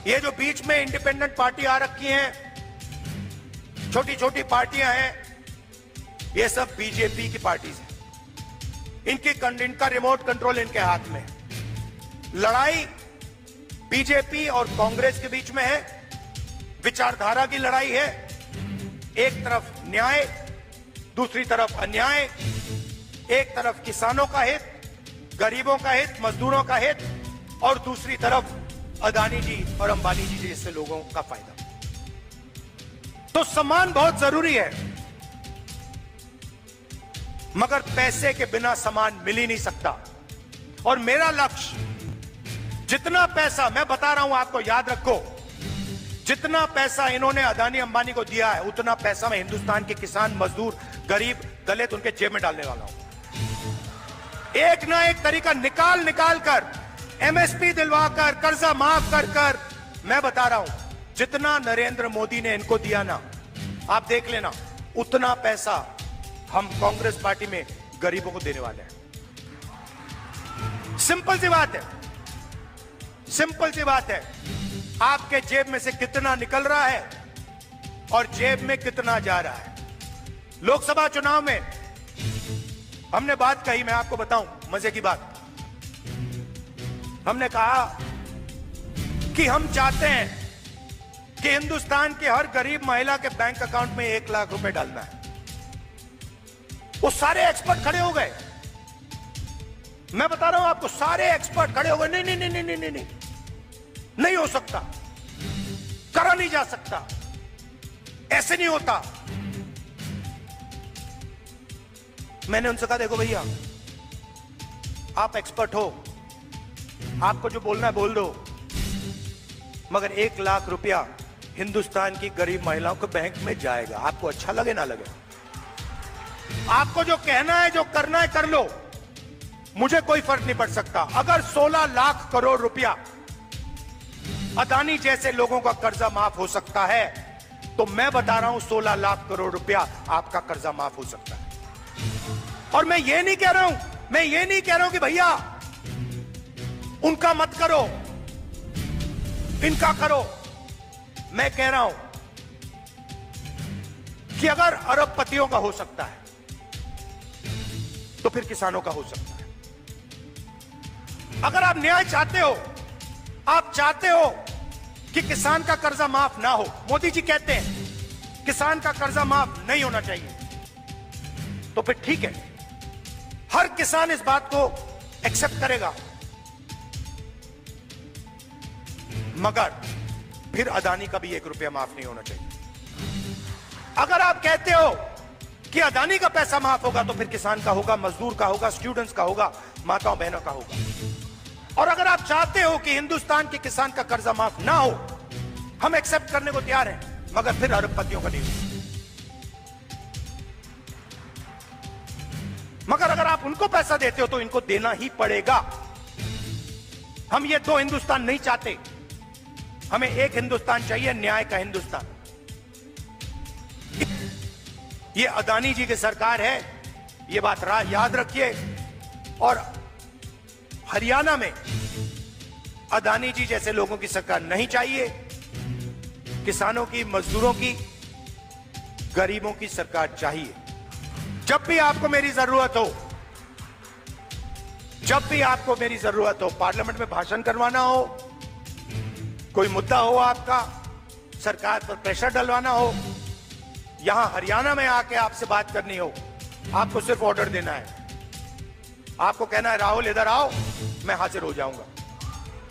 ये जो बीच में इंडिपेंडेंट पार्टी आ रखी हैं, छोटी छोटी पार्टियां हैं, ये सब बीजेपी की पार्टीज हैं। इनका रिमोट कंट्रोल इनके हाथ में। लड़ाई बीजेपी और कांग्रेस के बीच में है, विचारधारा की लड़ाई है। एक तरफ न्याय, दूसरी तरफ अन्याय। एक तरफ किसानों का हित, गरीबों का हित, मजदूरों का हित, और दूसरी तरफ अदानी जी और अंबानी जी जैसे लोगों का फायदा। तो सम्मान बहुत जरूरी है, मगर पैसे के बिना सम्मान मिल ही नहीं सकता। और मेरा लक्ष्य, जितना पैसा मैं बता रहा हूं आपको, याद रखो, जितना पैसा इन्होंने अदानी अंबानी को दिया है, उतना पैसा मैं हिंदुस्तान के किसान, मजदूर, गरीब, दलित उनके जेब में डालने वाला हूं। एक ना एक तरीका निकाल कर, एमएसपी दिलवाकर, कर्जा माफ कर मैं बता रहा हूं, जितना नरेंद्र मोदी ने इनको दिया ना, आप देख लेना, उतना पैसा हम कांग्रेस पार्टी में गरीबों को देने वाले हैं। सिंपल सी बात है, सिंपल सी बात है। आपके जेब में से कितना निकल रहा है और जेब में कितना जा रहा है। लोकसभा चुनाव में हमने बात कही, मैं आपको बताऊं मजे की बात। हमने कहा कि हम चाहते हैं कि हिंदुस्तान के हर गरीब महिला के बैंक अकाउंट में 1 लाख रुपए डालना है। वो सारे एक्सपर्ट खड़े हो गए, मैं बता रहा हूं आपको, सारे एक्सपर्ट खड़े हो गए, नहीं नहीं नहीं नहीं नहीं नहीं, नहीं हो सकता, करा नहीं जा सकता, ऐसे नहीं होता। मैंने उनसे कहा, देखो भैया, आप एक्सपर्ट हो, आपको जो बोलना है बोल दो, मगर 1 लाख रुपया हिंदुस्तान की गरीब महिलाओं के बैंक में जाएगा। आपको अच्छा लगे ना लगे, आपको जो कहना है, जो करना है कर लो, मुझे कोई फर्क नहीं पड़ सकता। अगर 16 लाख करोड़ रुपया अदानी जैसे लोगों का कर्जा माफ हो सकता है, तो मैं बता रहा हूं 16 लाख करोड़ रुपया आपका कर्जा माफ हो सकता है। और मैं ये नहीं कह रहा हूं, कि भैया उनका मत करो, इनका करो। मैं कह रहा हूं कि अगर अरबपतियों का हो सकता है, तो फिर किसानों का हो सकता है। अगर आप न्याय चाहते हो, आप चाहते हो कि किसान का कर्जा माफ ना हो, मोदी जी कहते हैं किसान का कर्जा माफ नहीं होना चाहिए, तो फिर ठीक है, हर किसान इस बात को एक्सेप्ट करेगा, मगर फिर अदानी का भी 1 रुपया माफ नहीं होना चाहिए। अगर आप कहते हो कि अदानी का पैसा माफ होगा, तो फिर किसान का होगा, मजदूर का होगा, स्टूडेंट्स का होगा, माताओं बहनों का होगा। और अगर आप चाहते हो कि हिंदुस्तान के किसान का कर्जा माफ ना हो, हम एक्सेप्ट करने को तैयार हैं, मगर फिर अरबपतियों का नहीं हो। मगर अगर आप उनको पैसा देते हो, तो इनको देना ही पड़ेगा। हम ये 2 हिंदुस्तान नहीं चाहते, हमें एक हिंदुस्तान चाहिए, न्याय का हिंदुस्तान। ये अदानी जी की सरकार है, ये बात याद रखिए। और हरियाणा में अदानी जी जैसे लोगों की सरकार नहीं चाहिए। किसानों की, मजदूरों की, गरीबों की सरकार चाहिए। जब भी आपको मेरी जरूरत हो, पार्लियामेंट में भाषण करवाना हो, कोई मुद्दा हो आपका, सरकार पर प्रेशर डलवाना हो, यहां हरियाणा में आके आपसे बात करनी हो, आपको सिर्फ ऑर्डर देना है। आपको कहना है राहुल इधर आओ, मैं हाजिर हो जाऊंगा।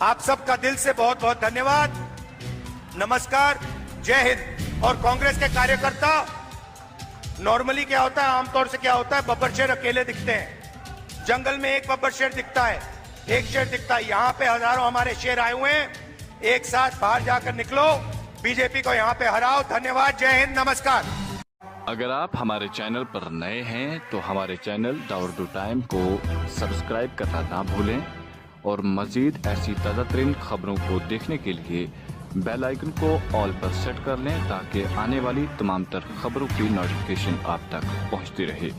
आप सबका दिल से बहुत बहुत धन्यवाद, नमस्कार, जय हिंद। और कांग्रेस के कार्यकर्ता, नॉर्मली क्या होता है, आमतौर से क्या होता है, बब्बर शेर अकेले दिखते हैं। जंगल में एक बब्बर शेर दिखता है, एक शेर दिखता है। यहां पे हजारों हमारे शेर आए हुए हैं, एक साथ बाहर जाकर निकलो, बीजेपी को यहां पे हराओ। धन्यवाद, जय हिंद, नमस्कार। अगर आप हमारे चैनल पर नए हैं तो हमारे चैनल द उर्दू टाइम को सब्सक्राइब करना ना भूलें और मजीद ऐसी ताज़ा तरीन खबरों को देखने के लिए बेल आइकन को ऑल पर सेट कर लें, ताकि आने वाली तमाम तर खबरों की नोटिफिकेशन आप तक पहुंचती रहे।